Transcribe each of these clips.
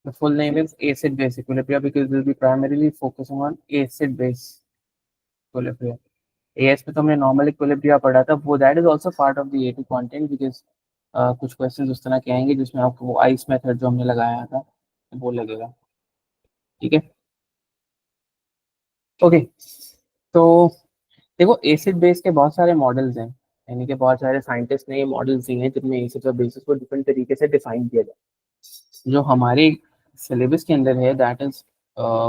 The full name is acid-base equilibria because we'll be primarily focusing on acid-base equilibria. AS में तो हमने normal equilibria पढ़ा था, वो that is also part of the eighty content because कुछ questions उस तरह के आएंगे जिसमें आपको वो आइस मेथड जो हमने लगाया था वो लगेगा। ठीक है, ओके। तो देखो एसिड बेस के बहुत सारे मॉडल्स हैं, यानी कि बहुत सारे साइंटिस्ट ने ये मॉडल्स दिए हैं जिनमें एसिड और बेसिस को डिफरेंट तरीके से डिफाइन किया जाए। जो हमारे सिलेबस के अंदर है that is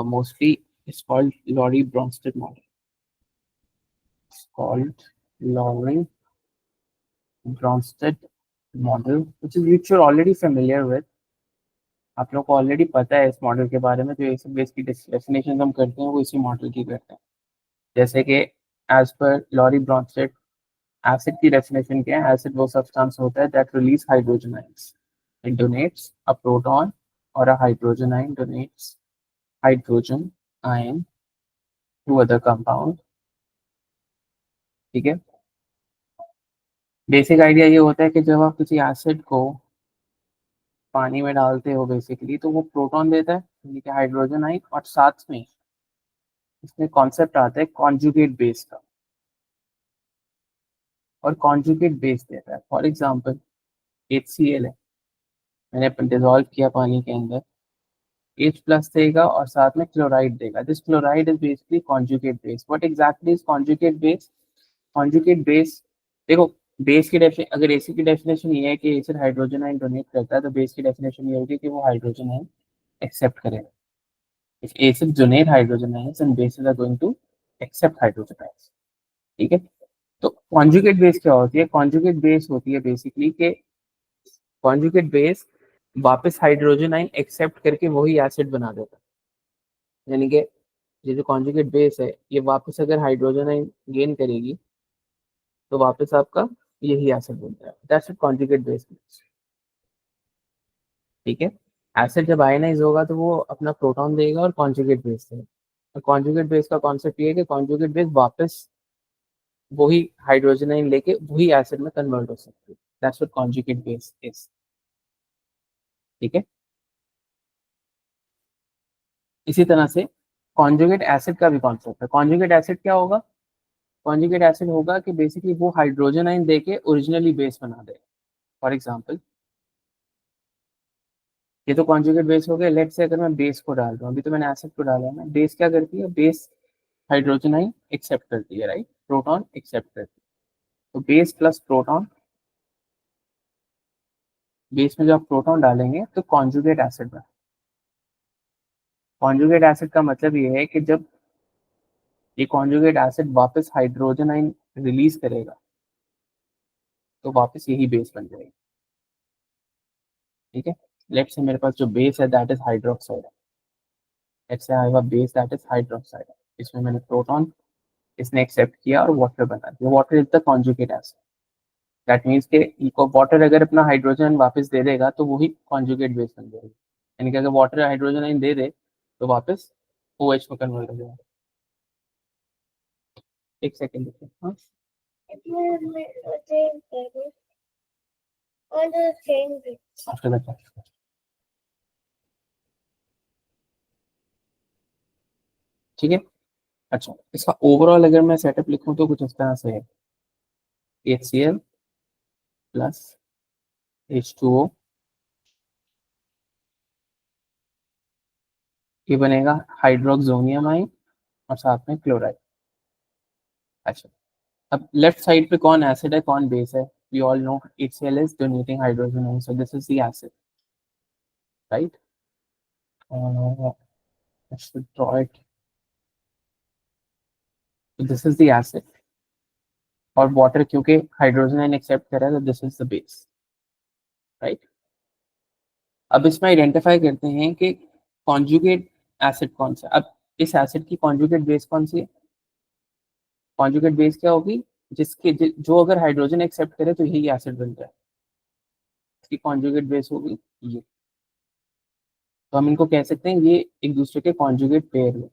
mostly it's called Lowry Bronsted model, called Lowry Bronsted model which is which you're already familiar with। आप लोग को ऑलरेडी पता है इस मॉडल के बारे में। जो एसिड बेस की डेफिनेशन हम करते हैं वो इसी मॉडल की करते हैं। जैसे कि as per Lowry Bronsted acid की डेफिनेशन क्या है? एसिड वो सब्सटेंस होता है that release hydrogen ions, it donates a proton और a hydrogen ion donates hydrogen ion to other compound. ठीक है, बेसिक आइडिया ये होता है कि जब आप किसी एसिड को पानी में डालते हो बेसिकली तो वो प्रोटॉन देता है यानी कि हाइड्रोजन आयन, और साथ में इसमें कॉन्सेप्ट आता है कॉन्जुगेट बेस का, और कॉन्जुगेट बेस देता है। फॉर एग्जांपल HCl है, मैंने डिजोल्व किया पानी के अंदर, H प्लस देगा और साथ में क्लोराइड देगा। This chloride is basically conjugate base. What exactly is conjugate base? Conjugate base, देखो बेस की डेफिनेशन, अगर एसिड की डेफिनेशन ये है कि एसिड हाइड्रोजन आयन डोनेट करता है तो बेस की डेफिनेशन ये होगी कि वो हाइड्रोजन आयन एक्सेप्ट करेगा। If acids donate hydrogen ions and bases are going to accept hydrogen ions। ठीक है, तो कॉन्जुगेट बेस क्या होती है? कॉन्जुगेट बेस होती है बेसिकली कि कॉन्जुगेट बेस वापस हाइड्रोजन आयन एक्सेप्ट करके वही एसिड बना देता है। यानी कि ये जो कॉन्जुगेट बेस है ये वापस अगर हाइड्रोजन आयन गेन करेगी तो वापस आपका यही एसिड बनता है। That's conjugate base. ठीक है, एसिड जब आयनाइज होगा तो वो अपना प्रोटॉन देगा और कॉन्जुगेट बेस देगा। और कॉन्जुगेट बेस का कॉन्सेप्ट ये है कि कॉन्जुगेट बेस वापस वही हाइड्रोजन आयन लेके वही एसिड में कन्वर्ट हो सकती है। That's what conjugate base is. ठीक है, इसी तरह से कॉन्जुगेट एसिड का भी कॉन्सेप्ट है। कॉन्जुगेट एसिड क्या होगा? कॉन्जुगेट एसिड होगा कि बेसिकली वो हाइड्रोजन आयन देके ओरिजिनली बेस बना दे। फॉर एग्जांपल ये तो कॉन्जुगेट बेस हो गया। लेट्स से अगर मैं बेस को डाल रहा हूँ, अभी तो मैंने एसिड को डाला है ना, बेस क्या करती है? बेस हाइड्रोजन आयन एक्सेप्ट करती है, राइट, प्रोटॉन एक्सेप्ट करती है। तो बेस प्लस प्रोटॉन, बेस में जब आप प्रोटॉन डालेंगे तो कॉन्जुगेट एसिड बना। कॉन्जुगेट एसिड का मतलब ये है कि जब ये कॉन्जुगेट एसिड वापस हाइड्रोजन आयन रिलीज करेगा तो वापस यही बेस बन जाएगी। ठीक है, लेट्स से मेरे पास जो बेस है that is hydroxide. Let's say I have a base that is hydroxide. इसमें मैंने प्रोटॉन, इसने एक्सेप्ट किया और वाटर बना दिया। Water is the conjugate acid. That means के इको वाटर अगर अपना हाइड्रोजन वापस दे देगा तो वही कॉन्जुगेट बेस बन जाएगी। यानी कि अगर वाटर हाइड्रोजन आयन दे दे तो वापस OH में कन्वर्ट हो जाएगा। एक सेकेंड देखिए, हाँ आफ्टर दैट। ठीक है, अच्छा इसका ओवरऑल अगर मैं सेटअप लिखूं तो कुछ इस तरह से है। HCl प्लस H2O, ये बनेगा हाइड्रोक्सोनियम आयन और साथ में क्लोराइड। अच्छा, अब लेफ्ट साइड पे कौन एसिड है कौन बेस है? We all know HCl is donating hydrogen ion, so this is the acid, right. Let's draw it. So this is the acid, और वाटर क्योंकि हाइड्रोजन आयन एक्सेप्ट कर रहा है तो this is the base, right. अब इसमें आइडेंटिफाई करते हैं कि कॉन्जुगेट एसिड कौन सा। अब इस एसिड की कॉन्जुगेट बेस कौन सी है? कॉन्जुगेट बेस क्या होगी? जो अगर हाइड्रोजन एक्सेप्ट करे तो यही एसिड बन जाए, इसकी कॉन्जुगेट बेस होगी ये। तो हम इनको कह सकते हैं ये एक दूसरे के कॉन्जुगेट पेयर है।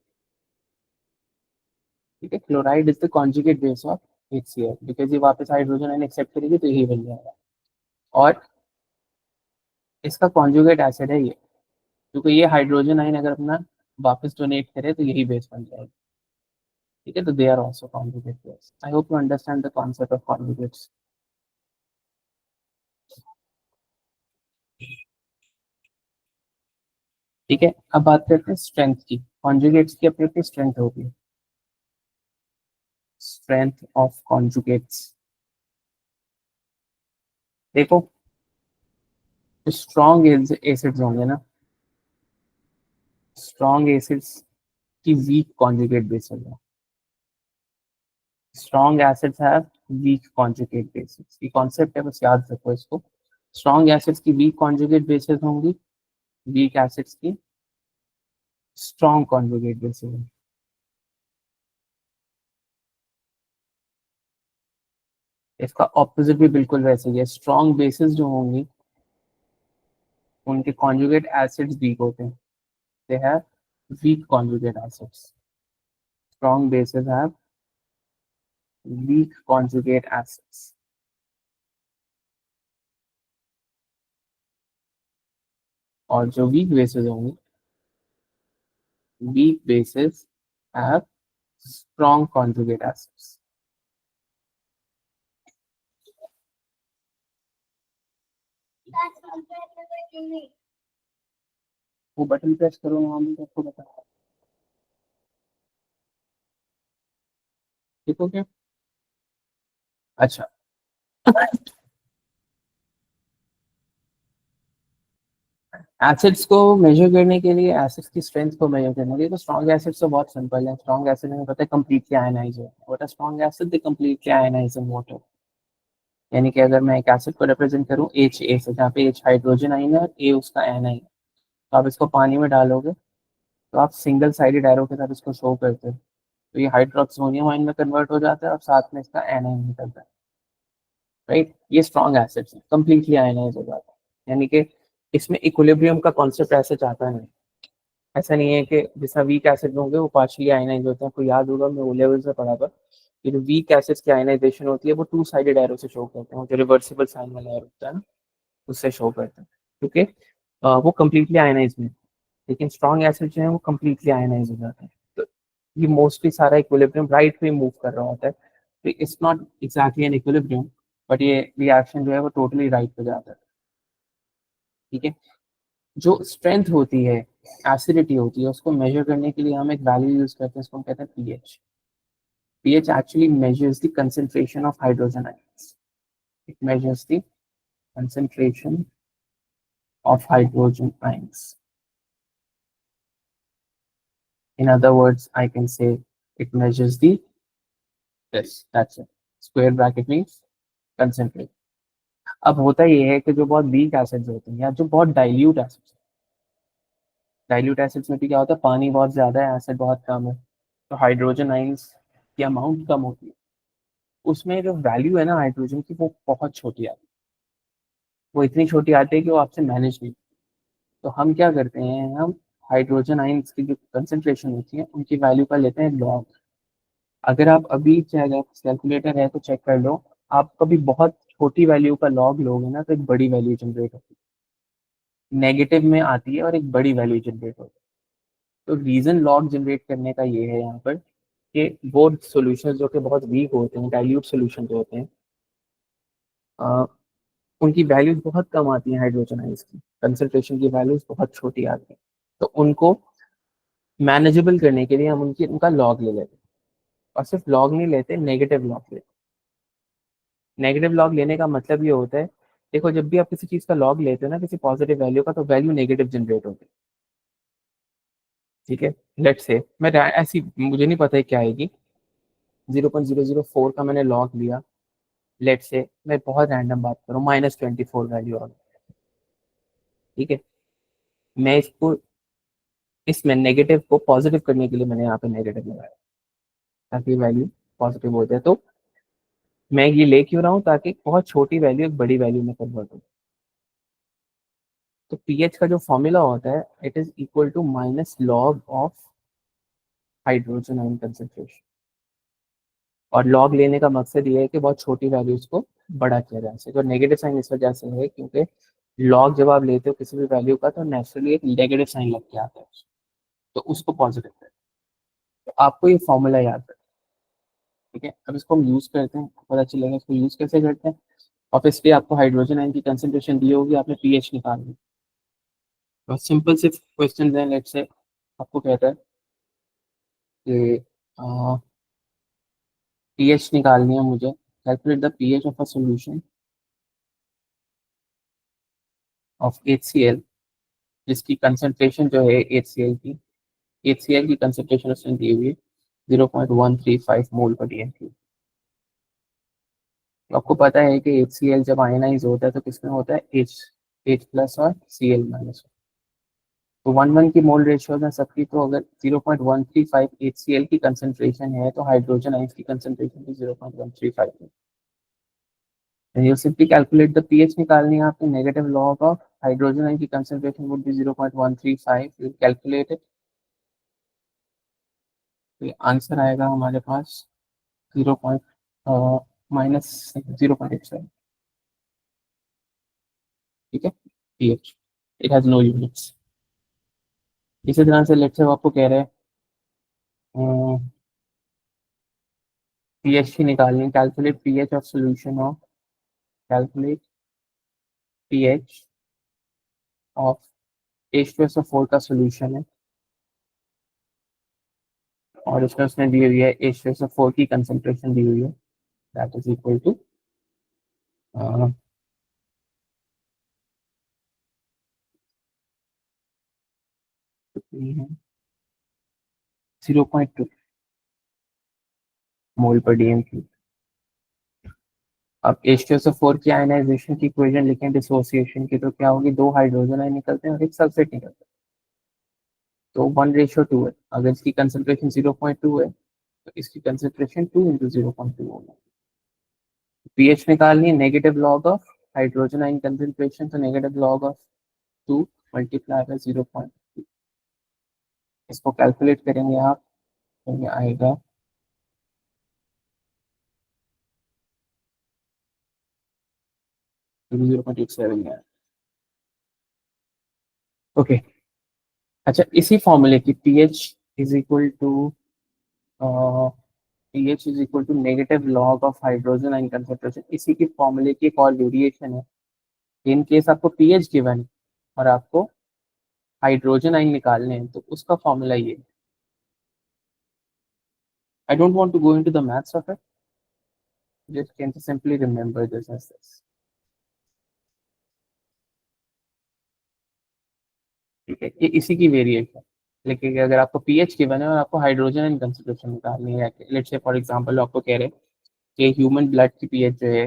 ठीक है, chloride is the conjugate base of HCl because ये वापस हाइड्रोजन आयन एक्सेप्ट करेगी तो यही बन जाएगा। और इसका कॉन्जुगेट एसिड है ये, क्योंकि ये हाइड्रोजन आयन अगर अपना वापस डोनेट करे तो यही बेस बन जाएगा। ठीक है, तो they are also conjugate base. I hope you understand the concept of conjugates. ठीक है, अब बात करते हैं स्ट्रेंथ की। कॉन्जुगेट्स की अपनी अपनी स्ट्रेंथ होगी। स्ट्रेंथ ऑफ कॉन्जुगेट्स, देखो स्ट्रॉन्ग एसिड्स होंगे ना, स्ट्रॉन्ग एसिड्स की वीक कॉन्जुगेट बेस होगा। Strong acids have week conjugate basis, ये कॉन्सेप्ट है, बस याद रखो इसको। स्ट्रॉन्ग एसिड्स की वीक कॉन्जुगेट बेसिस होंगी, वीक एसिड्स की स्ट्रॉन्ग कॉन्जुगेट बेसिस होंगी। इसका ऑपोजिट भी बिल्कुल वैसे ही है। स्ट्रॉन्ग बेसिस जो होंगी उनके कॉन्जुगेट एसिड्स वीक होते हैं, they have week conjugate acids. Strong bases have week conjugate acids, और जो वीक बेसिस होंगी, weak bases have strong conjugate acids। वो बटन प्रेस करो वहां भी आपको बता। ठीक हो क्या? अच्छा, एसिड्स को मेजर करने के लिए, एसिड्स की स्ट्रेंथ को मेजर करने के लिए, तो स्ट्रॉन्ग एसिड्स तो बहुत सिंपल है। स्ट्रॉन्ग एसिड हमें पता है कंप्लीटली आयनाइज है। What are strong acid? They completely ionise in water. यानी कि अगर मैं एक एसिड को रिप्रेजेंट करूं एच ए से, जहाँ पे एच हाइड्रोजन आइन है और ए उसका एनाइन है, तो आप इसको पानी में डालोगे तो आप सिंगल साइडेड एरो के साथ इसको शो करते हो, तो ये हाइड्रोक्सोनियम आइन में कन्वर्ट हो जाता है और साथ में इसका एनाइन निकलता है। राइट, ये स्ट्रॉन्ग एसिड्स है, कंप्लीटली आयनाइज हो जाता है। यानी कि इसमें इक्विलिब्रियम का कॉन्सेप्ट ऐसे चाहता नहीं। ऐसा नहीं है कि जैसा वीक एसिड होंगे वो पार्शियली आयनाइज होते हैं। आपको याद होगा, मैं ओ लेवल से पढ़ा था कि जो वीक एसिड्स की आयनाइजेशन होती है वो टू साइडेड एरो से शो करते हैं, वो जो रिवर्सिबल साइन वाला एरो होता है ना, उससे शो करते हैं। क्योंकि वो कंप्लीटली आयनाइज में, लेकिन स्ट्रॉन्ग एसिड जो है वो कंप्लीटली आयनाइज हो जाते हैं। तो ये मोस्टली सारा इक्विलिब्रियम राइट पे मूव कर रहा होता है, तो it's not exactly an equilibrium, but ये रिएक्शन जो है वो टोटली राइट पे जाता है। ठीक है, जो स्ट्रेंथ होती है, एसिडिटी होती है, उसको मेजर करने के लिए हम एक वैल्यू यूज करते हैं, उसको हम कहते हैं pH. PH actually measures the concentration of hydrogen ions. It measures the concentration of hydrogen ions. In other words, I can say it measures the this. That's it. Square bracket means concentrate. अब होता ये है कि जो बहुत weak acids होते हैं या जो बहुत डाइल्यूट एसिड्स, डाइल्यूट एसिड्स में भी क्या होता है, पानी बहुत ज्यादा है, एसिड बहुत कम है, तो हाइड्रोजन आइंस की अमाउंट कम होती है। उसमें जो वैल्यू है ना हाइड्रोजन की, वो बहुत छोटी आती है। वो इतनी छोटी आती है कि वो आपसे मैनेज नहीं। तो हम क्या करते हैं, हम हाइड्रोजन आइंस की जो कंसेंट्रेशन होती है उनकी वैल्यू का लेते हैं लॉग। अगर आप अभी चाहे, अगर कैलकुलेटर है तो चेक कर लो, आप कभी बहुत छोटी वैल्यू का लॉग लोगे ना तो एक बड़ी वैल्यू जनरेट होती है, नेगेटिव में आती है और एक बड़ी वैल्यू जनरेट होती है। तो रीजन लॉग जनरेट करने का ये है यहाँ पर कि वो सॉल्यूशन जो कि बहुत वीक होते हैं, डाइल्यूट सॉल्यूशन जो होते हैं, अ, उनकी वैल्यूज बहुत कम आती हैं, हाइड्रोजन आइंस की कंसंट्रेशन की वैल्यूज बहुत छोटी आती हैं। तो उनको मैनेजेबल करने के लिए हम उनका लॉग ले लेते हैं, और सिर्फ लॉग नहीं लेते, नेगेटिव लॉग लेते हैं। नेगेटिव लॉग लेने का मतलब ये होता है, देखो जब भी आप किसी चीज का लॉग लेते हो ना, किसी पॉजिटिव वैल्यू का, तो वैल्यू नेगेटिव जनरेट होती है। ठीक है, लेट्स से मैं ऐसी, मुझे नहीं पता है क्या आएगी, 0.004 का मैंने लॉग लिया। लेट्स से मैं बहुत रैंडम बात करूँ, -24 वैल्यू आ गई। ठीक है, मैं इसको, इसमें नेगेटिव को पॉजिटिव करने के लिए मैंने यहाँ पे नेगेटिव लगाया, ताकि वैल्यू पॉजिटिव हो जाए। तो मैं ये ले क्यों रहा हूँ, ताकि बहुत छोटी वैल्यू एक बड़ी वैल्यू में कन्वर्ट हो। तो पीएच का जो फॉर्मूला होता है, it is equal to minus log of hydrogen ion concentration. और लॉग लेने का मकसद ये है कि बहुत छोटी वैल्यूज को बड़ा किया जा सके। और नेगेटिव साइन इस वजह से है क्योंकि लॉग जब आप लेते हो किसी भी वैल्यू का तो नेचुरली एक नेगेटिव साइन लग के आता है, तो उसको पॉजिटिव करते हैं। तो आपको ये फॉर्मूला याद रखना, ठीक है। अब इसको हम यूज करते हैं, पता चलेगा इसको यूज कैसे करते हैं। ऑब्वियसली आपको हाइड्रोजन आयन की कंसेंट्रेशन दी होगी, आपने पीएच निकालनी। तो सिंपल से क्वेश्चन है, लेट्स से आपको कहता है कि पीएच निकालनी है मुझे, calculate the pH of a solution of HCl, जिसकी कंसंट्रेशन जो है HCl की कंसंट्रेशन उसने दी हुई है 0.135 मोल पर डीएमटी। तो आपको पता है कि HCl जब आयनाइज होता है तो किसमें होता है, H प्लस और Cl माइनस। तो 1:1 की मोल रेशियो है सबकी, तो अगर 0.135 HCl की कंसंट्रेशन है तो हाइड्रोजन आयंस की कंसंट्रेशन भी 0.135 है। You simply calculate the pH निकालनी है आपको, negative log of hydrogen ion की concentration would be 0.135, you calculate it. तो ये आंसर आएगा हमारे पास 0. -0.87, ठीक है। PH, it has no units. इसी तरह से लेट्स से वो आपको कह रहे हैं पीएच की निकालनी है, calculate pH of solution of, calculate pH of H2SO4 का सॉल्यूशन है, और इसमें उसने दी हुई है H2SO4 की कंसंट्रेशन दी हुई है, दैट इज इक्वल टू 0.2 मोल पर डीएम क्यूब। अब H2SO4 की आयनाइजेशन की इक्वेशन लिखें डिसोसिएशन की, तो क्या होगी, दो हाइड्रोजन आयन निकलते हैं और एक सल्फेट निकलता है, तो 1:2 है। अगर इसकी कंसंट्रेशन 0.2 है तो इसकी कंसंट्रेशन 2 × 0.2 होगा। पीएच निकालनी है, negative log of hydrogen ion concentration, तो negative log of 2 multiply by 0.2। इसको कैलकुलेट करेंगे आप, तो ये आएगा 0.87 है। ओके, अच्छा इसी फॉर्मूले की pH is equal to negative log of hydrogen ion concentration, इसी की फॉर्मूले की एक और वेरिएशन है। इन केस आपको पीएच गिवन है और आपको हाइड्रोजन आयन निकालने हैं तो उसका फॉर्मूला ये, I don't want to go into the maths of it, just can simply remember this as this, ठीक है। ये इसी की वेरिएशन, लेकिन अगर आपको पीएच गिवन है और आपको हाइड्रोजन आयन कंसंट्रेशन निकालनी है, लेट्स से फॉर एग्जांपल आपको कह रहे हैं कि ह्यूमन ब्लड की पीएच जो है,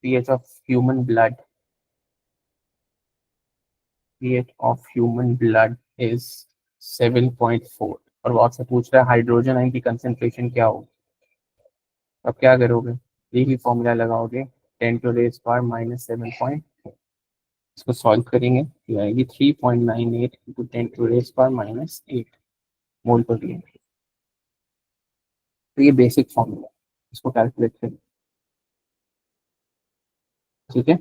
pH of human blood, pH of human blood is 7.4, और वो आपसे पूछ रहा है हाइड्रोजन आयन की कंसेंट्रेशन क्या होगी। अब क्या करोगे, यही फॉर्मूला लगाओगे, 10⁻⁻7.4, इसको सॉल्व करेंगे तो आएगी 3.98 × 10⁻⁻8 मोल पर लिए। तो ये बेसिक फॉर्मूला, इसको कैलकुलेट करें, ठीक है।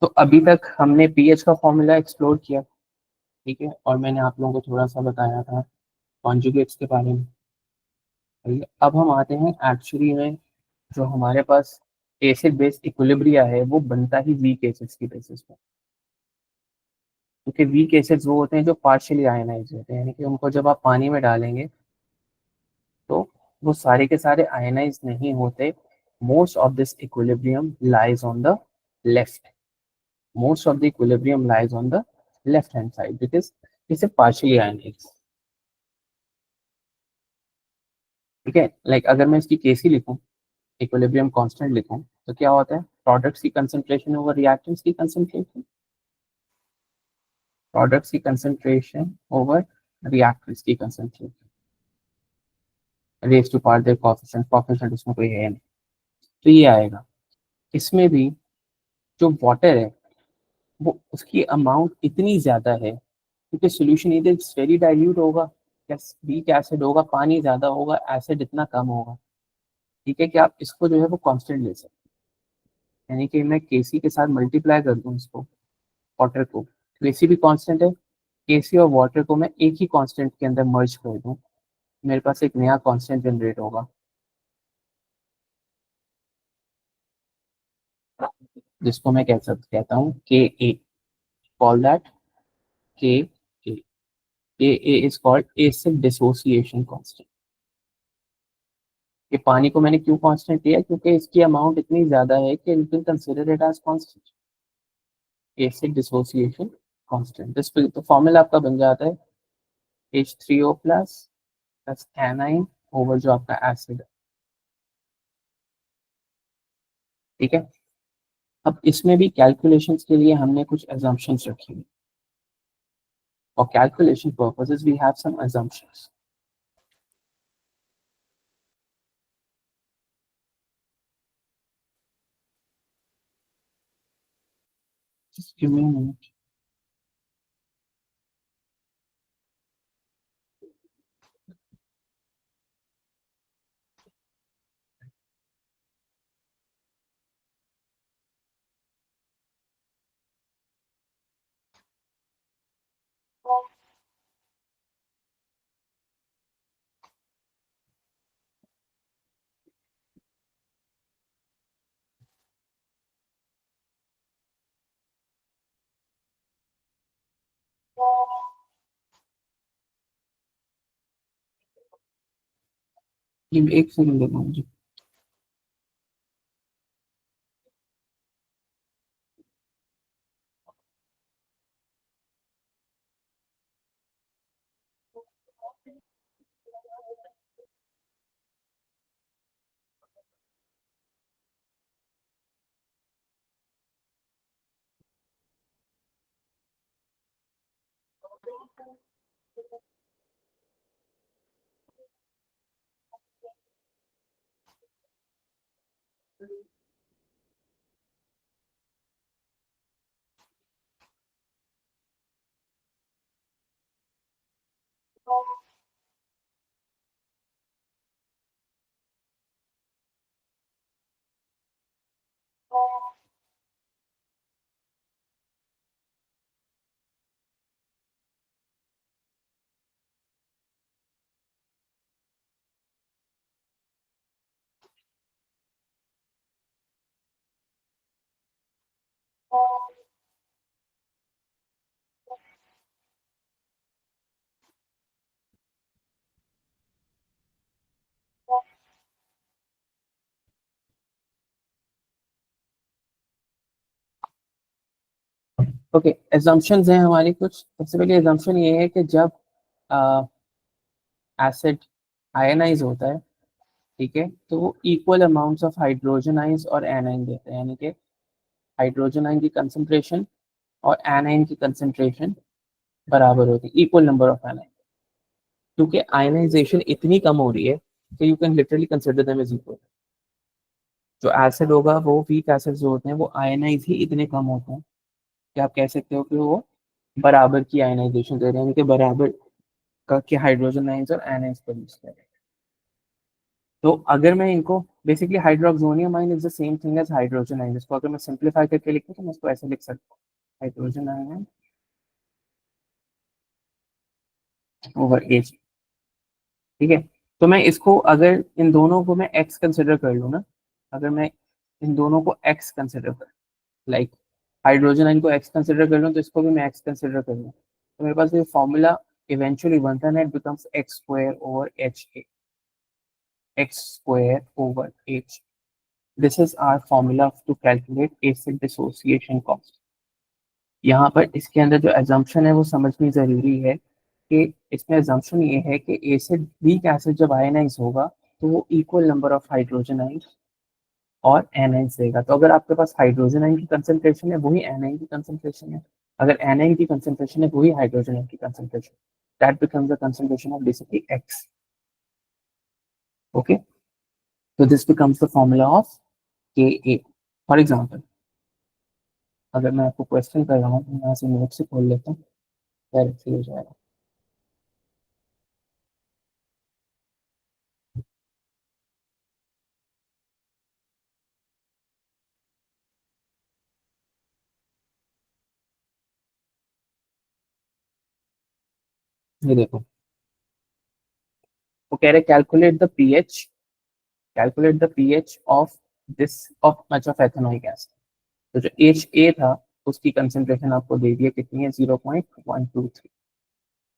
तो अभी तक हमने पीएच का फॉर्मूला एक्सप्लोर किया, ठीक है, और मैंने आप लोगों को थोड़ा सा बताया था कॉन्जुगेट्स के बारे में। ठीक है, अब हम आते हैं एक्चुअली में, जो हमारे पास एसिड बेस इक्विलिब्रिया है वो बनता ही वीक एसिड्स की बेसिस पर, क्योंकि वीक एसिड्स वो होते हैं जो पार्शियली आयनाइज होते हैं, यानी कि उनको जब आप पानी में डालेंगे तो वो सारे के सारे आयनाइज नहीं होते। Most of this equilibrium lies on the left, most of the equilibrium lies on the left hand side because इसे पार्शियली आयनाइज, ठीक है। लाइक अगर मैं इसकी केसी लिखूं, इक्विलिब्रियम कांस्टेंट लिखूं, तो क्या होता है, प्रोडक्ट्स की कंसंट्रेशन ओवर रिएक्टेंट्स की कंसंट्रेशन, प्रोडक्ट्स की कंसंट्रेशन ओवर रिएक्टेंट्स की concentration, raise to power their coefficient, coefficient उसमें कोई है नहीं, तो ये आएगा। इसमें भी जो वाटर है वो उसकी अमाउंट इतनी ज्यादा है क्योंकि सोल्यूशन इधर वेरी डाइल्यूट होगा, या वीक एसिड होगा, पानी ज्यादा होगा, एसिड इतना कम होगा, ठीक है, कि आप इसको जो है वो कांस्टेंट ले सकते यानी कि मैं केसी के साथ मल्टीप्लाई कर दूं इसको, वाटर को, केसी भी कांस्टेंट है, केसी और वाटर को मैं एक ही कांस्टेंट के अंदर मर्ज कर दूं, मेरे पास एक नया कांस्टेंट जनरेट होगा, जिसको मैं कहता हूँ के ए, call that K A, K A is called acid dissociation constant. ये पानी को मैंने क्यों कांस्टेंट लिया, क्योंकि इसकी अमाउंट इतनी ज्यादा है कि you can consider it as constant, acid dissociation constant. This तो फॉर्मूला आपका बन जाता है H3O plus plus A9 over जो आपका एसिड है, ठीक है। अब इसमें भी कैलकुलेशंस के लिए हमने कुछ assumptions रखी हुई, for calculation purposes we have some assumptions. Just give me a minute. ये एक सेकंड देना मुझे। ओके, एजम्पशंस हैं हमारी कुछ। सबसे पहले एजम्पशन ये है कि जब एसिड आयनाइज होता है, ठीक है, तो वो equal amounts of hydrogen ions और एनाइन देते हैं, यानी कि हाइड्रोजन आयन की कंसंट्रेशन और एनाइन की कंसंट्रेशन बराबर होती है, इक्वल नंबर ऑफ एनाइन। क्योंकि आयनाइजेशन इतनी कम हो रही है कि you can literally consider them as equal. जो एसिड होगा, वो वीक एसिड जो होते हैं वो आयनाइज ही इतने कम होते हैं कि आप कह सकते हो कि वो बराबर की आयनाइजेशन दे रहे हैं, यानी कि बराबर का के हाइड्रोजन आयंस और एनाइंस प्रोड्यूस कर रहे हैं। तो अगर मैं इनको basically hydroxonium ion is the same thing as hydrogen ion, इसको अगर मैं सिंपलीफाई करके लिखूं तो मैं इसको ऐसे लिख सकता हूँ, हाइड्रोजन आयन ओवर एच, ठीक है। तो मैं इसको अगर इन दोनों को मैं एक्स कंसिडर कर लूँ ना, अगर मैं इन दोनों को एक्स कंसिडर कर, लाइक हाइड्रोजन आयन को एक्स कंसिडर कर लूँ तो इसको भी मैं एक्स कंसिडर कर लूँ, तो मेरे पास ये फॉर्मूला इवेंचुअली बनता है, it becomes X square over H A, X square over H. This is our formula to calculate acid dissociation cost. यहाँ पर इसके अंदर जो एजम्पशन है वो समझनी जरूरी है कि इसमें एजम्पशन ये है कि एसिड, वीक एसिड जब आयनाइज होगा तो वो equal number of hydrogen ions और एनाइंस देगा। तो अगर आपके पास हाइड्रोजन आयन की कंसंट्रेशन है वही एनाइन की कंसंट्रेशन है, अगर एनाइन की कंसंट्रेशन है वही हाइड्रोजन आयन की concentration, that becomes the concentration of basically X. Okay, तो this becomes the formula of K A. For example, अगर मैं आपको क्वेश्चन कर रहा हूँ तो मैं यहाँ से नोट से खोल लेता हूँ, डायरेक्टली हो जाएगा। ये देखो, वो कह रहे calculate the pH of this of much of ethanoic acid. तो जो एच ए था उसकी कंसेंट्रेशन आपको दे दी है, कितनी है, 0.123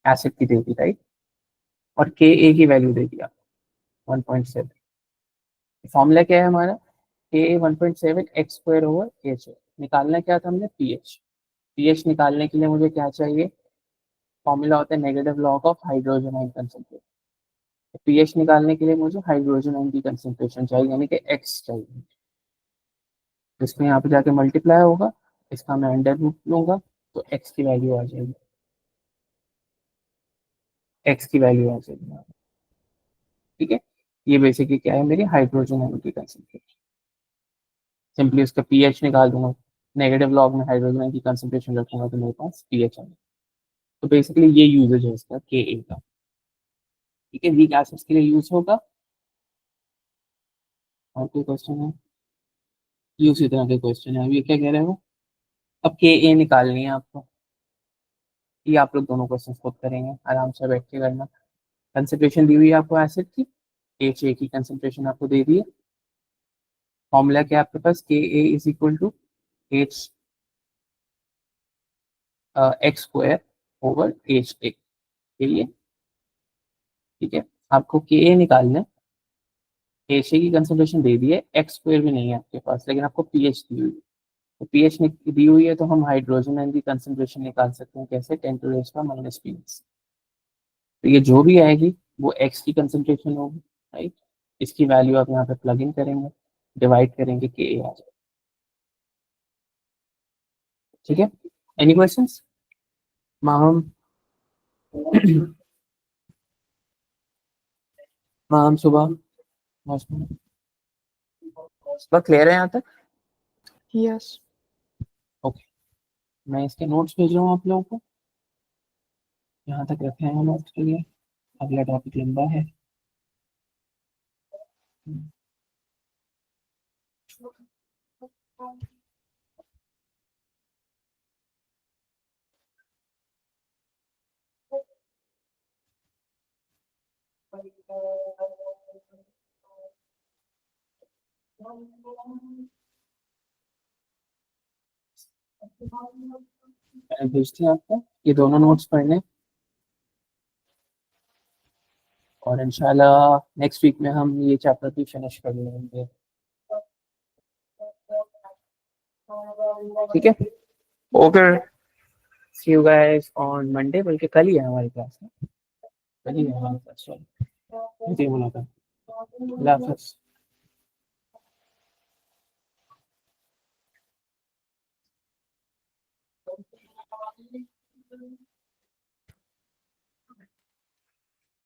एसिड की दे दी, राइट। और के ए की वैल्यू दे दिया 1.7। फॉर्मूला क्या है हमारा, के ए 1.7 एक्स स्क्वायर ओवर एच ए। निकालना क्या था हमने, पीएच। पीएच निकालने के लिए मुझे क्या चाहिए, फॉर्मूला होता है negative log of hydrogen ion concentration. PH निकालने के लिए मुझे हाइड्रोजन आयन की कंसेंट्रेशन चाहिए, यानी कि एक्स चाहिए। इसमें यहाँ पे जाके मल्टीप्लाई होगा, इसका मैं अंडर रूट लूंगा, तो एक्स की वैल्यू आ जाएगी, एक्स की वैल्यू आ जाएगी। ठीक है, ये बेसिकली क्या है, मेरी हाइड्रोजन आयन की कंसेंट्रेशन। सिंपली उसका पीएच निकाल दूंगा, नेगेटिव लॉग में हाइड्रोजन आयन की कंसेंट्रेशन रखूंगा तो मेरे पास पीएच आएगा। तो बेसिकली ये यूजेज है इसका के ए का। ठीक है, वीक एसिड्स के लिए यूज होगा। और कोई क्वेश्चन है, ये उसी तरह के क्वेश्चन है। अभी क्या कह रहे हो, अब के ए निकालनी है आपको। ये आप लोग दोनों क्वेश्चन खुद करेंगे, आराम से बैठ के करना। कंसेंट्रेशन दी हुई है आपको एसिड की, एच ए की कंसेंट्रेशन आपको दे दी है। फॉर्मूला क्या है आपके पास, K A is equal to H X square over H A. ये, ठीक है, आपको के ए निकालना है। एच ए की कंसेंट्रेशन दे दी है, एक्स स्क्वायर भी नहीं है आपके पास, लेकिन आपको पीएच दी हुई है। तो पीएच दी हुई है तो हम हाइड्रोजन आयन की कंसेंट्रेशन निकाल सकते हैं, कैसे, 10⁻⁻⁻। तो ये जो भी आएगी वो एक्स की कंसेंट्रेशन होगी, राइट। इसकी वैल्यू आप यहाँ पे प्लग इन करेंगे, डिवाइड करेंगे, के ए आ जाएगा। ठीक है, एनी क्वेश्चंस माम। माम सुबह, सुबह क्लियर है यहाँ तक। यस। ओके, मैं इसके नोट्स भेज रहा हूँ आप लोगों को, यहाँ तक रखे हैं नोट्स के लिए। अगला टॉपिक लंबा है। मैं भेजती हूँ आपको ये दोनों नोट्स पढ़ने, और इंशाल्लाह नेक्स्ट वीक में हम ये चैप्टर भी फिनिश कर लेंगे। ठीक है, okay, see you guys on Monday, बल्कि कल ही है हमारी क्लास में, कल ही है हमारी क्लास। जी मुलाकात, अल्लाह हाफ़िज़।